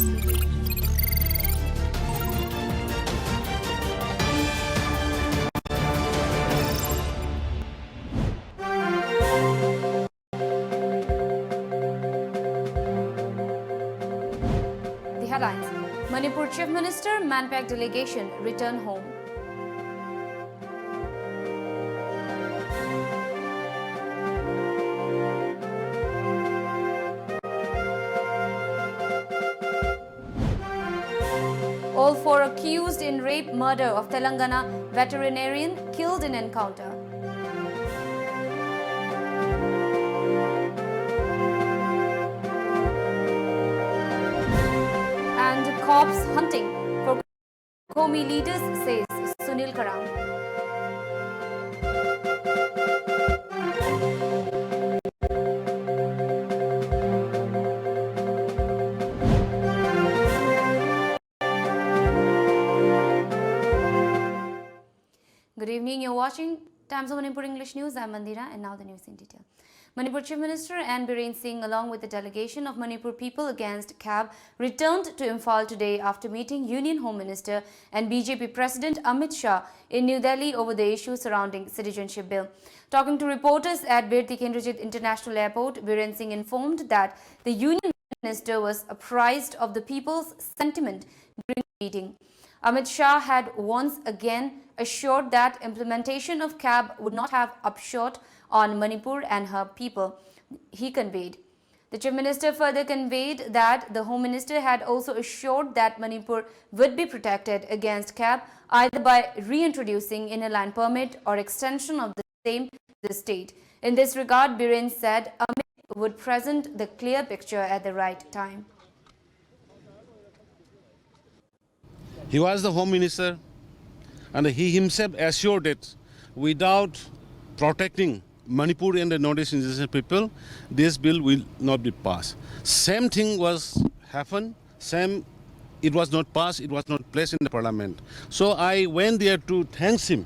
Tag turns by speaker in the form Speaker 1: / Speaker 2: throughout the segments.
Speaker 1: The headlines. Manipur Chief Minister Manpack delegation return home. All four accused in rape murder of Telangana veterinarian killed in encounter. And cops hunting for Komi leaders, says Sunil Karam. Good evening, you're watching Times of Manipur English News. I'm Mandira, and now the news in detail. Manipur Chief Minister N. Biren Singh, along with the delegation of Manipur People Against CAB, returned to Imphal today after meeting Union Home Minister and BJP President Amit Shah in New Delhi over the issue surrounding Citizenship Bill. Talking to reporters at Bir Tikendrajit International Airport, Biren Singh informed that the Union Minister was apprised of the people's sentiment during the meeting. Amit Shah had once again assured that implementation of CAB would not have upshot on Manipur and her people, he conveyed. The Chief Minister further conveyed that the Home Minister had also assured that Manipur would be protected against CAB either by reintroducing inner line permit or extension of the same to the state. In this regard, Biren said Amit would present the clear picture at the right time.
Speaker 2: He was the Home Minister, and he himself assured it without protecting Manipur and the Northeast indigenous people, this bill will not be passed. Same thing was happened, it was not passed, it was not placed in the parliament. So I went there to thank him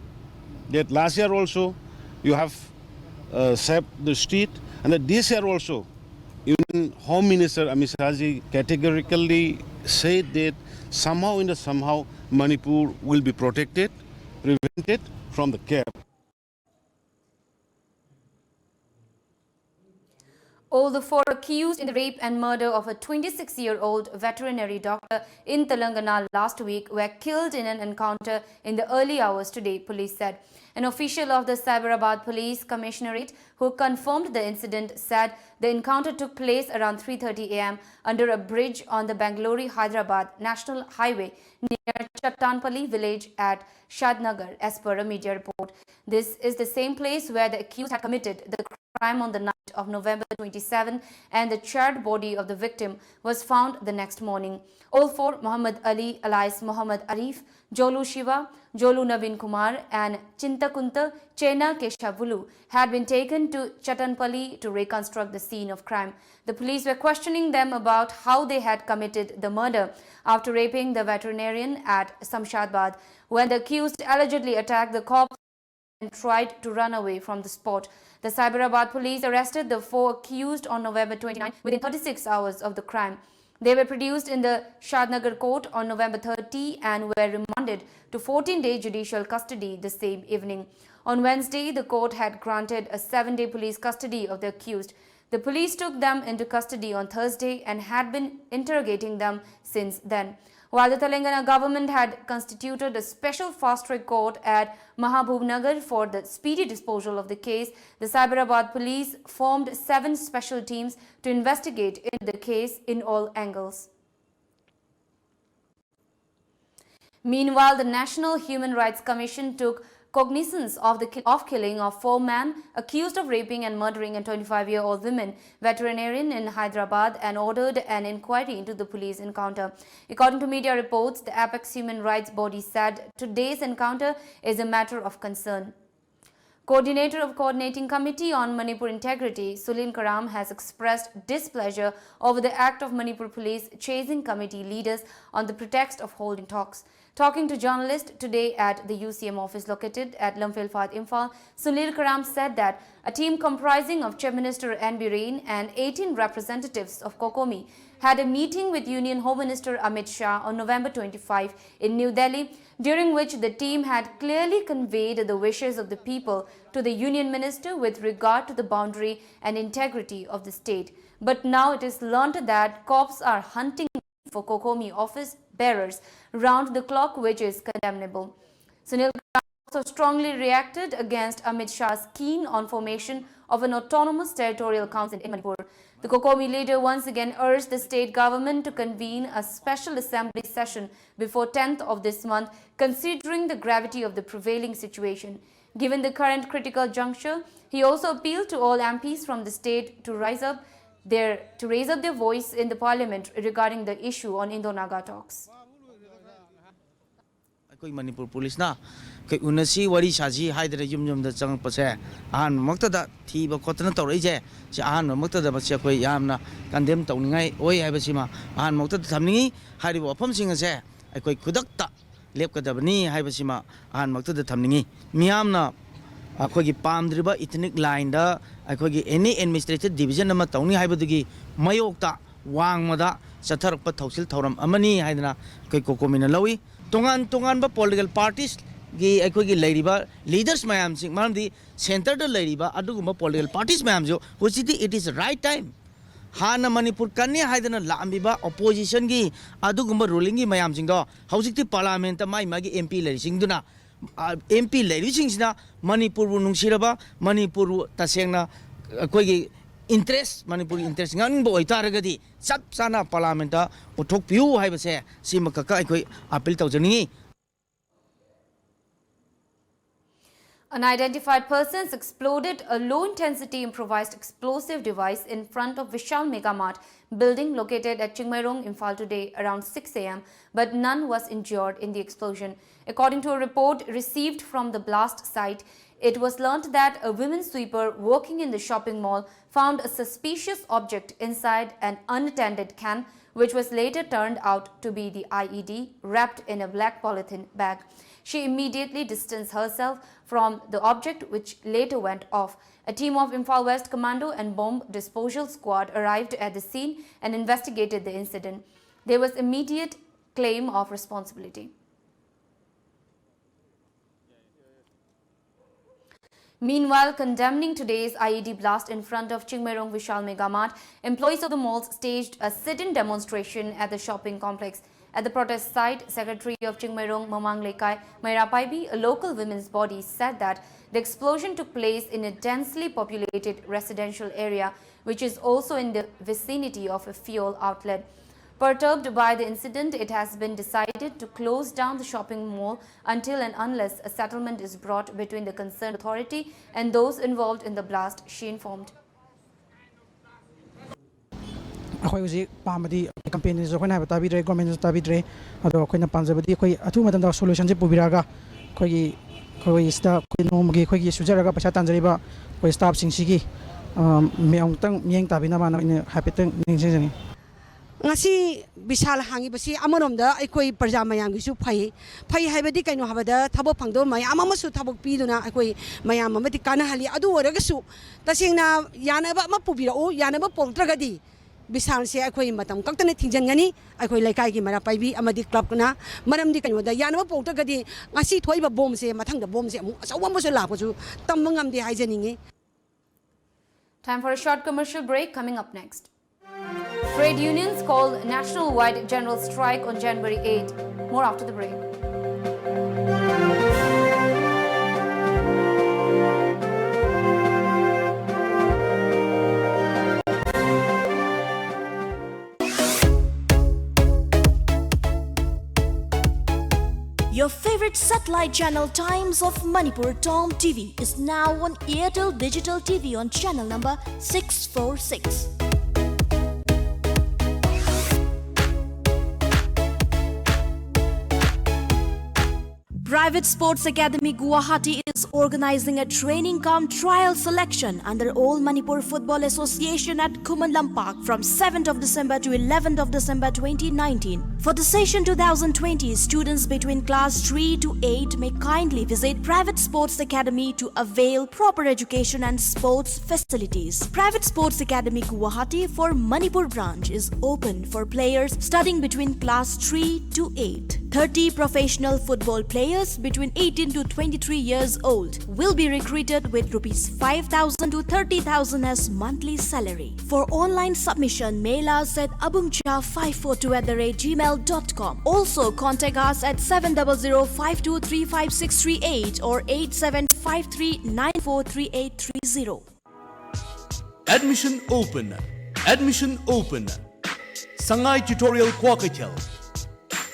Speaker 2: that last year also you have swept the street, and that this year also Union Home Minister Amit Shah categorically said that somehow Manipur will be protected, prevented from the CAB.
Speaker 1: All the four accused in the rape and murder of a 26-year-old veterinary doctor in Telangana last week were killed in an encounter in the early hours today, police said. An official of the Cyberabad Police Commissionerate who confirmed the incident said the encounter took place around 3:30 a.m. under a bridge on the Bangalore-Hyderabad National Highway near Chattanpalli village at Shadnagar, as per a media report. This is the same place where the accused had committed the crime on the night of November 27, and the charred body of the victim was found the next morning. All four, Muhammad Ali alias Muhammad Arif, Jolu Shiva, Jolu Naveen Kumar and Chintakunta Chena Keshavulu, had been taken to Chattanpalli to reconstruct the scene of crime. The police were questioning them about how they had committed the murder after raping the veterinarian at Samshadbad, when the accused allegedly attacked the corpse and tried to run away from the spot. The Cyberabad police arrested the four accused on November 29 within 36 hours of the crime. They were produced in the Shadnagar court on November 30 and were remanded to 14-day judicial custody the same evening. On Wednesday, the court had granted a 7-day police custody of the accused. The police took them into custody on Thursday and had been interrogating them since then. While the Telangana government had constituted a special fast-track court at Mahabubnagar for the speedy disposal of the case, the Cyberabad police formed 7 special teams to investigate into the case in all angles. Meanwhile, the National Human Rights Commission took cognizance of the killing of 4 men accused of raping and murdering a 25-year-old woman veterinarian in Hyderabad and ordered an inquiry into the police encounter. According to media reports, the apex human rights body said today's encounter is a matter of concern. Coordinator of Coordinating Committee on Manipur Integrity, Sunil Karam, has expressed displeasure over the act of Manipur Police chasing committee leaders on the pretext of holding talks. Talking to journalists today at the UCM office located at Lamphel Imphal, Sunil Karam said that a team comprising of Chief Minister N. Bireen and 18 representatives of Kokomi had a meeting with Union Home Minister Amit Shah on November 25 in New Delhi, during which the team had clearly conveyed the wishes of the people to the Union Minister with regard to the boundary and integrity of the state. But now it is learnt that cops are hunting for Kokomi office bearers round the clock, which is condemnable. Sunil also strongly reacted against Amit Shah's keen on formation of an autonomous territorial council in Manipur. The Kokomi leader once again urged the state government to convene a special assembly session before 10th of this month, considering the gravity of the prevailing situation. Given the current critical juncture, he also appealed to all MPs from the state to raise up their voice in the parliament regarding the issue on Indo-Naga talks.
Speaker 3: Manipur police na unasi wari saji haidra yum da chang pase an makta da thi ba khotna torai je si an makta da bachya koi yamna condemn tawningai oi hai basima an makta thamni hari bo pham sing ase koi kudak ta lep ka dabni hai basima an makta da thamni miyamna akoi gi pamdriba ethnic line da akoi gi any administrative division ama tawni hai badugi mayok ta wangmada chatharak pa thausil thoram amani haidna koi kokomina lawi tongan ba political parties gi ekoi gi leiriba leaders mayam sing maramdi center da leiriba aduguma political parties mayam jo hositi it is right time hana manipur kanni haidana lambiba opposition gi aduguma ruling gi mayam sing do hausikti parliament mai magi mp leiri sing duna mp leiri sing sina manipur bu nungsiraba manipur tasengna ekoi gi interest Manipuri interest ngang bo itaragadi sab sana parliamenta uthok piu hai base sima kaka ai appeal tawjani.
Speaker 1: Unidentified persons exploded a low-intensity improvised explosive device in front of Vishal Megamart building located at Chingmairong, Imphal today around 6 a.m., but none was injured in the explosion. According to a report received from the blast site, it was learnt that a women sweeper working in the shopping mall found a suspicious object inside an unattended can, which was later turned out to be the IED wrapped in a black polythene bag. She immediately distanced herself from the object, which later went off. A team of Imphal West Commando and Bomb Disposal Squad arrived at the scene and investigated the incident. There was immediate claim of responsibility. Meanwhile, condemning today's IED blast in front of Chingmairong Vishal Megamart, employees of the malls staged a sit-in demonstration at the shopping complex. At the protest site, Secretary of Chingmairong Mamang Lekai Mairapaibi, a local women's body, said that the explosion took place in a densely populated residential area, which is also in the vicinity of a fuel outlet. Perturbed by the incident, it has been decided to close down the shopping mall until and unless a settlement is brought between the concerned authority and those involved in the blast, she informed.
Speaker 4: Campaign is government solution staff
Speaker 5: ngasi bisal hangi basi amanomda aikoi parja mayam gisu phai haibadi kaino habada thabo phangdo mayam amasu thabok piduna aikoi mayam amati kana hali adu oragasu tasengna yanaba ma pubira o yanaba poltragadi bisal se aikoi matam kaktane thingjangani aikoi laikai gi mara paibi amadi club na maramdi kaino da yanaba poltragadi ngasi thoiba bom se mathangda bom se amu asawam so lapasu tambangam di haijaningi.
Speaker 1: Time for a short commercial break. Coming up next. Trade unions call national-wide general strike on January 8. More after the break.
Speaker 6: Your favorite satellite channel Times of Manipur TOMTV is now on Airtel Digital TV on channel number 646. Private Sports Academy Guwahati is organizing a training cum trial selection under All Manipur Football Association at Khuman Lampak from 7th of December to 11th of December 2019. For the session 2020, students between class 3 to 8 may kindly visit Private Sports Academy to avail proper education and sports facilities. Private Sports Academy Guwahati for Manipur branch is open for players studying between class 3 to 8. 30 professional football players between 18 to 23 years old will be recruited with rupees 5,000 to 30,000 as monthly salary. For online submission, mail us at abungcha542@gmail.com. Also contact us at 70052356338 or 8753943830.
Speaker 7: Admission open. Admission open. Sangai Tutorial Kwakatel.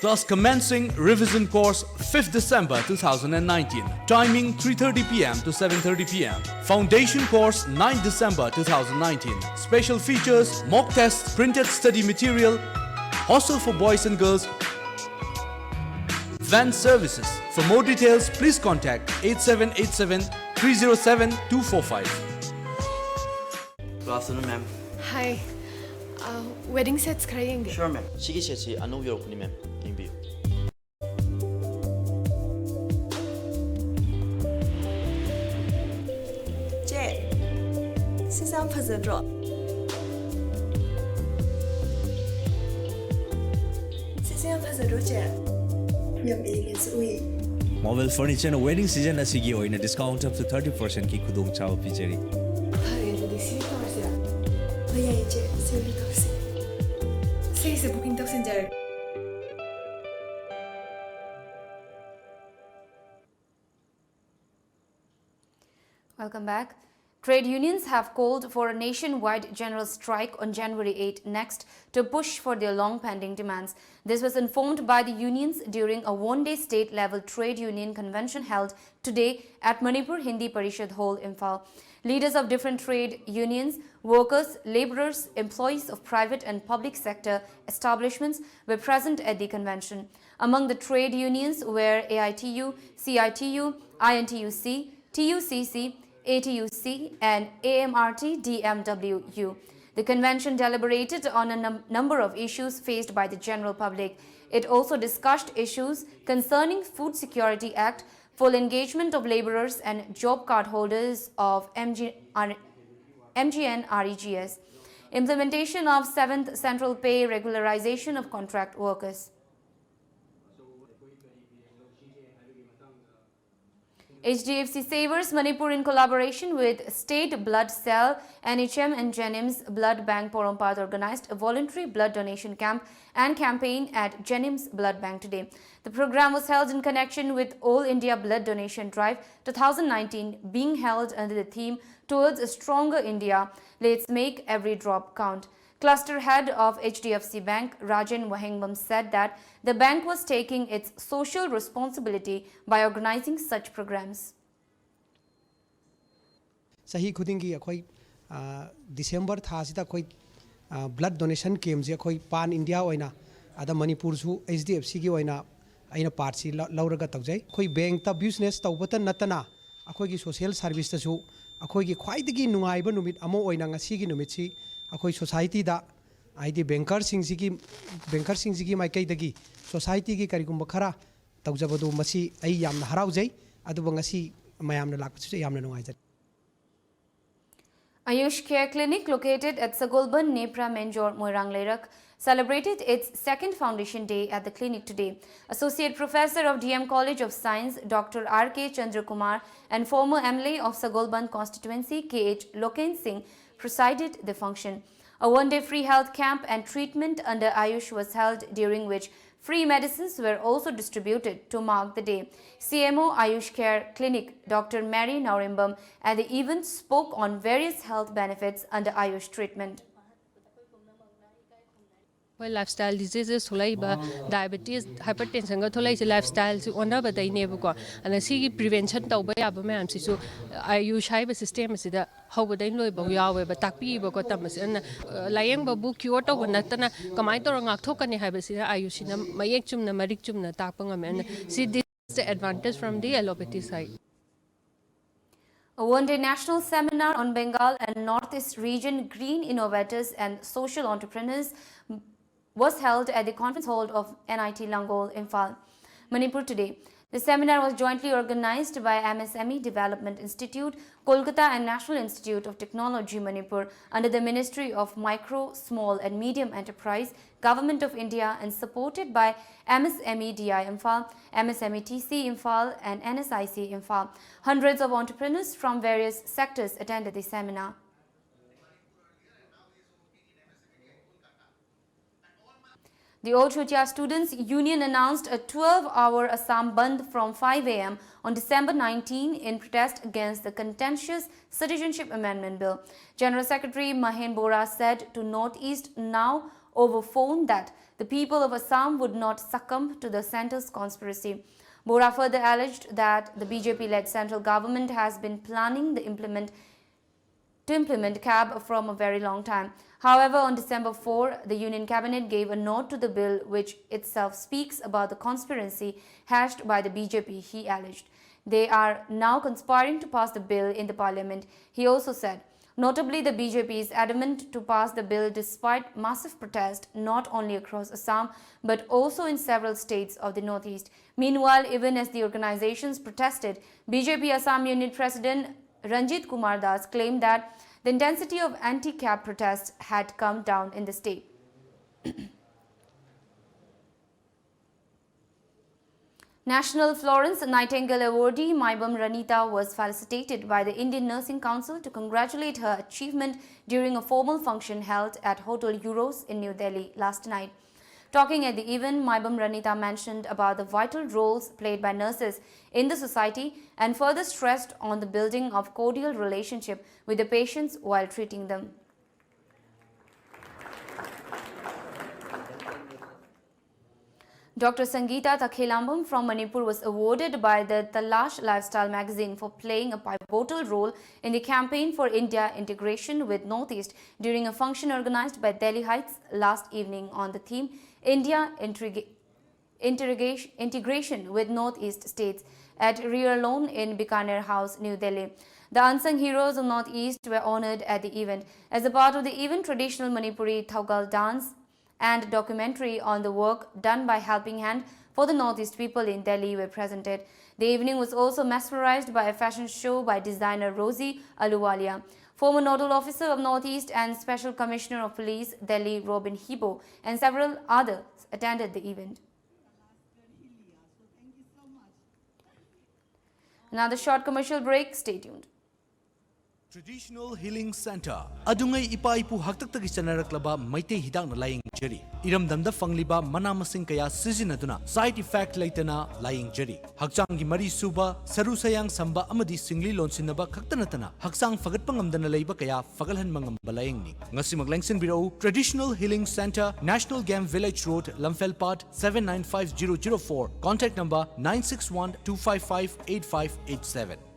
Speaker 7: Class commencing revision course 5th December 2019. Timing 3:30 p.m. to 7:30 p.m. Foundation course 9th December 2019. Special features: mock tests, printed study material, hostel for boys and girls, van services. For more details, please contact 8787 307 245.
Speaker 3: Good afternoon, ma'am.
Speaker 8: Hi. Wedding sets krayenge.
Speaker 3: Sure, ma'am. Sige sesi anu yorokuni, ma'am. Thank you.
Speaker 8: Che. Sisam phazadro. Sisam phazadro che. Yam elegance ui.
Speaker 9: Mobile furniture na wedding season asigi oina discount up to 30% ki khudong chaw pijari.
Speaker 8: Hai di si torsia. Bhaiya che seri torsi. Sei se booking tak senjar.
Speaker 1: Welcome back. Trade unions have called for a nationwide general strike on January 8 next to push for their long-pending demands. This was informed by the unions during a one-day state-level trade union convention held today at Manipur Hindi Parishad Hall, Imphal. Leaders of different trade unions, workers, laborers, employees of private and public sector establishments were present at the convention. Among the trade unions were AITU, CITU, INTUC, TUCC, ATUC and AMRT DMWU. The convention deliberated on a number of issues faced by the general public. It also discussed issues concerning Food Security Act, full engagement of laborers and job card holders of MGNREGS, implementation of 7th Central Pay Regularization of Contract Workers. HDFC Savers Manipur in collaboration with State Blood Cell, NHM and Jenims Blood Bank Porompat organized a voluntary blood donation camp and campaign at Jenims Blood Bank today. The program was held in connection with All India Blood Donation Drive 2019 being held under the theme Towards a Stronger India, Let's Make Every Drop Count. Cluster head of HDFC Bank, Rajan Wahengbam, said that the bank was taking its social responsibility by organizing such programs.
Speaker 10: Sahi khudingi akhoi December thasida khoi blood donation camp je akhoi pan India oina ada Manipur su HDFC gi oina aina part si lauraga taujai khoi bank ta business tawbata natana akhoi gi social service ta su akhoi gi khwaidagi nungaiba numit amo oina ngasi gi numit si अखोई society दा आइदी banker Singh की माइकई दगी society की करिगुम खरा तौजबदु मसी आई यामना हराउजै अदुब ngasi mayamna lakpsu yamna nuaijai.
Speaker 1: Ayush Care Clinic located at Sagolban, Nepra, Menjor, Moirang Lerak celebrated its second foundation day at the clinic today. Associate Professor of DM College of Science Dr. R.K. Chandrakumar and former MLA of Sagolban constituency K.H. Loken Singh presided the function. A one-day free health camp and treatment under Ayush was held, during which free medicines were also distributed to mark the day. CMO Ayush Care Clinic Dr. Mary Naurimbam at the event spoke on various health benefits under Ayush treatment.
Speaker 11: Lifestyle diseases, diabetes, hypertension, lifestyle, and see prevention Ayush system how would they know about Yahweh, but Taki, Bogotamas, and Lying Babu Kyoto, Natana, Kamaito, and Octokani Habasina, Ayushina, Mayekchum, Maricchum, Tapangam, and see this the advantage from the allopathy side.
Speaker 1: A one-day national seminar on Bengal and Northeast region green innovators and social entrepreneurs was held at the conference hall of NIT Langol, Imphal, Manipur today. The seminar was jointly organized by MSME Development Institute, Kolkata and National Institute of Technology, Manipur, under the Ministry of Micro, Small and Medium Enterprise, Government of India, and supported by MSME DI Imphal, MSME TC Imphal and NSIC Imphal. Hundreds of entrepreneurs from various sectors attended the seminar. The All Chotia Students Union announced a 12-hour Assam Bandh from 5 a.m. on December 19 in protest against the contentious Citizenship Amendment Bill. General Secretary Mahen Bora said to Northeast Now over phone that the people of Assam would not succumb to the centre's conspiracy. Bora further alleged that the BJP-led central government has been planning to implement CAB from a very long time. However, on December 4, the Union Cabinet gave a note to the bill which itself speaks about the conspiracy hatched by the BJP, he alleged. They are now conspiring to pass the bill in the parliament, he also said. Notably, the BJP is adamant to pass the bill despite massive protest not only across Assam but also in several states of the northeast. Meanwhile, even as the organizations protested, BJP Assam Unit President Ranjit Kumar Das claimed that the intensity of anti-CAB protests had come down in the state. National Florence Nightingale awardee Maibam Ranita was felicitated by the Indian Nursing Council to congratulate her achievement during a formal function held at Hotel Euros in New Delhi last night. Talking at the event, Maibam Ranita mentioned about the vital roles played by nurses in the society and further stressed on the building of cordial relationship with the patients while treating them. Dr. Sangeeta Takhelambam from Manipur was awarded by the Talash Lifestyle magazine for playing a pivotal role in the campaign for India integration with Northeast during a function organized by Delhi Heights last evening on the theme India integration with Northeast states at Rear Lawn in Bikaner House, New Delhi. The unsung heroes of Northeast were honored at the event. As a part of the event, traditional Manipuri Thaugal dance and documentary on the work done by Helping Hand for the Northeast people in Delhi were presented. The evening was also mesmerized by a fashion show by designer Rosie Aluwalia. Former Nodal Officer of Northeast and Special Commissioner of Police, Delhi, Robin Hebo, and several others attended the event. Another short commercial break. Stay tuned.
Speaker 7: Traditional Healing Center adungai ipaipu haktaktagi chanaraklaba maite hidakna laying jeri iramdamda fangliba manamasing kaya sizinaduna side effect laitana laying jeri hakchanggi mari suba saru sayang samba amadi singli lonsinaba khaktanatana haksang fagatpangamdana leiba kaya fagalhan mangamba layingni ngasi maglengsin biro Traditional Healing Center, National Game Village Road, Lamfelpad 795004. Contact number 961-255-8587.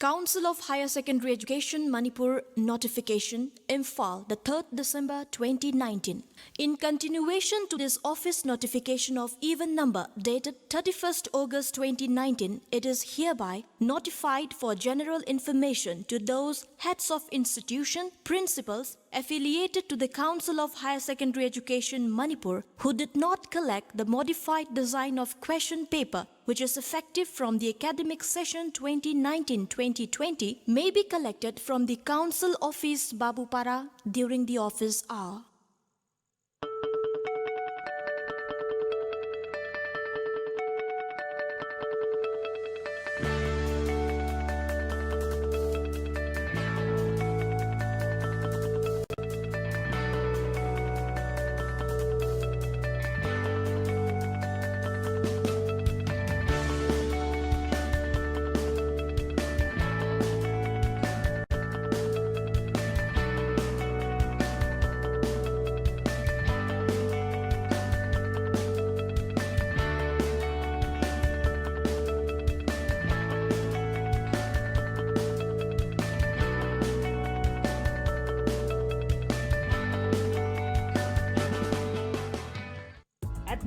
Speaker 6: Council of Higher Secondary Education Manipur notification, Imphal, the 3rd December 2019. In continuation to this office notification of even number dated 31st August 2019, it is hereby notified for general information to those heads of institution, principals, affiliated to the Council of Higher Secondary Education Manipur who did not collect the modified design of question paper which is effective from the academic session 2019-2020 may be collected from the Council Office Babupara during the office hour.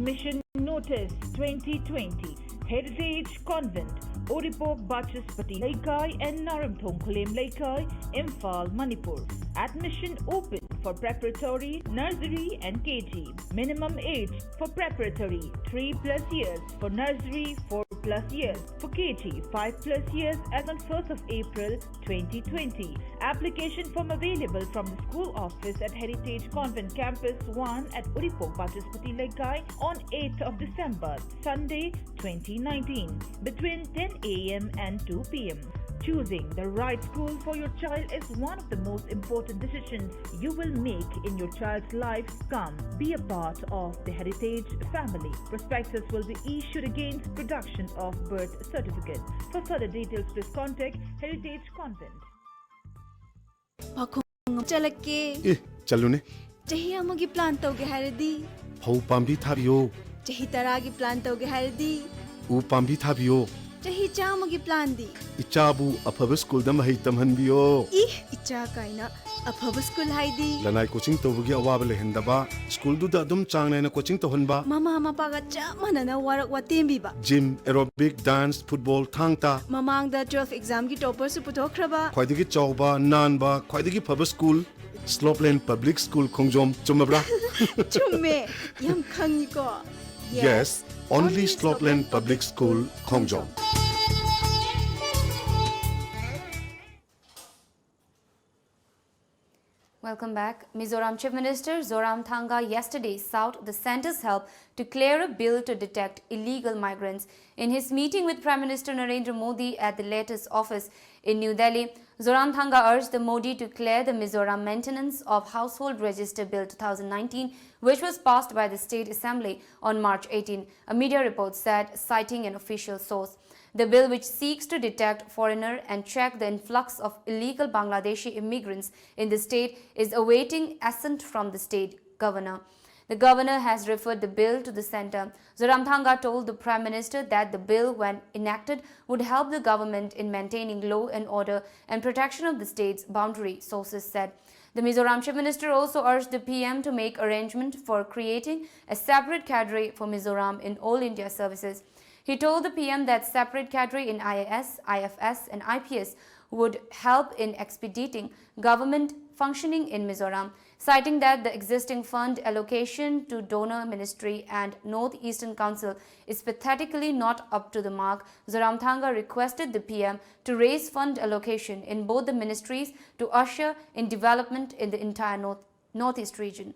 Speaker 12: Admission Notice 2020. Heritage Convent, Oripok Bachaspati Laikai and Naramthong Kulem Laikai, Imphal, Manipur. Admission open for preparatory, nursery and KG. Minimum age for preparatory 3+ years, for nursery 4+ years, for KG 5+ years as on 1st of April 2020. Application form available from the school office at Heritage Convent Campus 1 at Uripok Bachaspati Laikai on 8th of December, Sunday 2019, between 10 a.m. and 2 p.m. Choosing the right school for your child is one of the most important decisions you will make in your child's life. Come, be a part of the Heritage family. Prospectus will be issued against production of birth certificate. For further details, please contact Heritage Convent.
Speaker 13: Chalake.
Speaker 14: Chalune.
Speaker 13: Chahi amagi plan tauge haradi.
Speaker 14: Phau pambi thabiyo.
Speaker 13: Chahi taragi plan tauge haradi.
Speaker 14: U pambi thabiyo.
Speaker 13: Chahi chamagi plan di.
Speaker 14: Ichabu afaba school da mahai tamhanbiyo.
Speaker 13: Icha kaina afaba school haidi.
Speaker 14: Lanai coaching tawagi awaba lehendaba. School du da adum changnai na coaching tawhanba.
Speaker 13: Mama mapaga chamana na warak watembi ba.
Speaker 14: Gym, aerobic, dance, football, thangta.
Speaker 13: Mamang da 12 exam ki topper su putokraba.
Speaker 14: Khwaidagi chawba, nanba, khwaidagi phaba school. Slopeland Public School Khongjom chumabra.
Speaker 13: Chumme yam khangi ko.
Speaker 14: Yes, only Slopeland Public School Khongjom.
Speaker 1: Welcome back. Mizoram Chief Minister Zoramthanga yesterday sought the centre's help to clear a bill to detect illegal migrants. In his meeting with Prime Minister Narendra Modi at the latest office in New Delhi, Zoramthanga urged the Modi to clear the Mizoram Maintenance of Household Register Bill 2019, which was passed by the State Assembly on March 18, a media report said, citing an official source. The bill, which seeks to detect foreigner and check the influx of illegal Bangladeshi immigrants in the state, is awaiting assent from the state governor. The governor has referred the bill to the centre. Zoramthanga told the Prime Minister that the bill, when enacted, would help the government in maintaining law and order and protection of the state's boundary, sources said. The Mizoram Chief Minister also urged the PM to make arrangement for creating a separate cadre for Mizoram in all India services. He told the PM that separate cadre in IAS, IFS and IPS would help in expediting government functioning in Mizoram, citing that the existing fund allocation to donor ministry and North Eastern Council is pathetically not up to the mark. Zoramthanga requested the PM to raise fund allocation in both the ministries to usher in development in the entire Northeast region.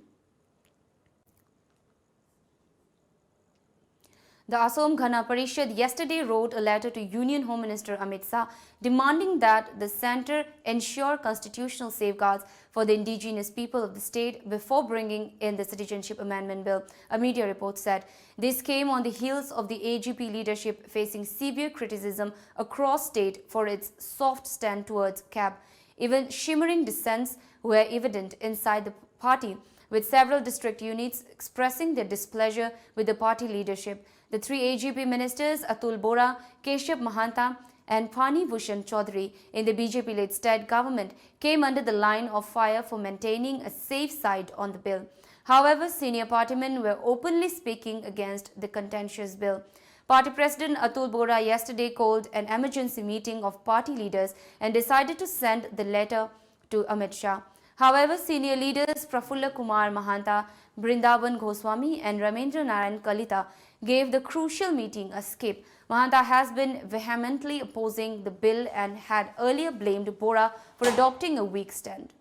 Speaker 1: The Assam Gana Parishad yesterday wrote a letter to Union Home Minister Amit Shah demanding that the centre ensure constitutional safeguards for the indigenous people of the state before bringing in the Citizenship Amendment Bill, a media report said. This came on the heels of the AGP leadership facing severe criticism across state for its soft stand towards CAB. Even shimmering dissents were evident inside the party, with several district units expressing their displeasure with the party leadership. The three AGP ministers, Atul Bora, Keshav Mahanta and Pani Bhushan Chaudhary in the BJP-led state government came under the line of fire for maintaining a safe side on the bill. However, senior partymen were openly speaking against the contentious bill. Party President Atul Bora yesterday called an emergency meeting of party leaders and decided to send the letter to Amit Shah. However, senior leaders Prafulla Kumar Mahanta, Brindavan Goswami and Ramendra Narayan Kalita gave the crucial meeting a skip. Mahanta has been vehemently opposing the bill and had earlier blamed Bora for adopting a weak stand.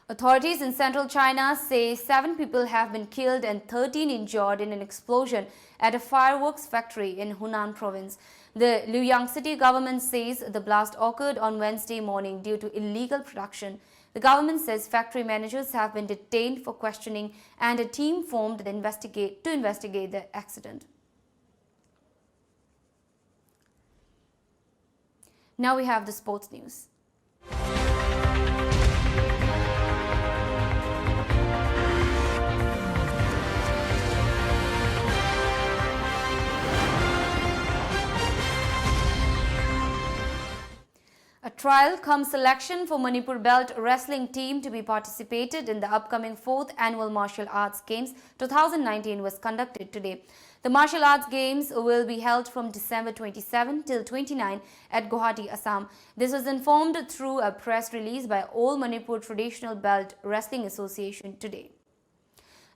Speaker 1: Authorities in central China say 7 people have been killed and 13 injured in an explosion at a fireworks factory in Hunan province. The Luoyang city government says the blast occurred on Wednesday morning due to illegal production. The government says factory managers have been detained for questioning and a team formed to investigate the accident. Now we have the sports news. A trial comes selection for Manipur Belt Wrestling team to be participated in the upcoming 4th Annual Martial Arts Games 2019 was conducted today. The Martial Arts Games will be held from December 27 till 29 at Guwahati, Assam. This was informed through a press release by All Manipur Traditional Belt Wrestling Association today.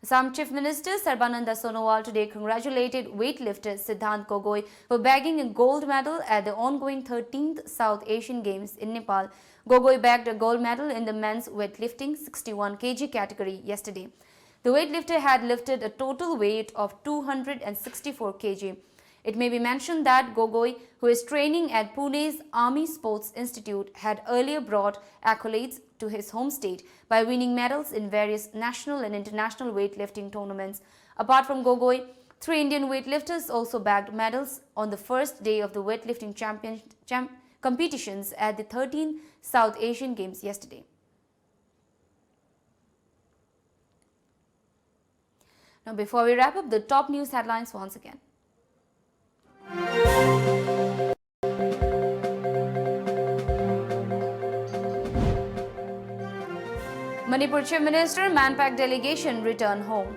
Speaker 1: Assam Chief Minister Sarbananda Sonowal today congratulated weightlifter Siddhant Gogoi for bagging a gold medal at the ongoing 13th South Asian Games in Nepal. Gogoi bagged a gold medal in the men's weightlifting 61 kg category yesterday. The weightlifter had lifted a total weight of 264 kg. It may be mentioned that Gogoi, who is training at Pune's Army Sports Institute, had earlier brought accolades to his home state by winning medals in various national and international weightlifting tournaments. Apart from Gogoi, 3 Indian weightlifters also bagged medals on the first day of the weightlifting competitions at the 13th South Asian Games yesterday. Now, before we wrap up, the top news headlines once again. Manipur Chief Minister Manpack delegation return home.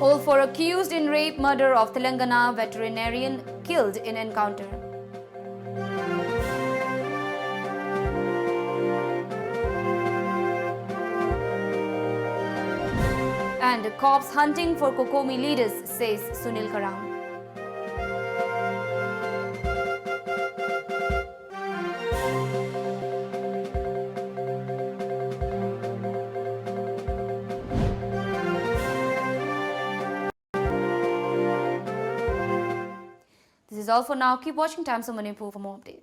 Speaker 1: All 4 accused in rape murder of Telangana veterinarian killed in encounter. And cops hunting for Kokomi leaders, says Sunil Karam. This is all for now. Keep watching Times of Manipur for more updates.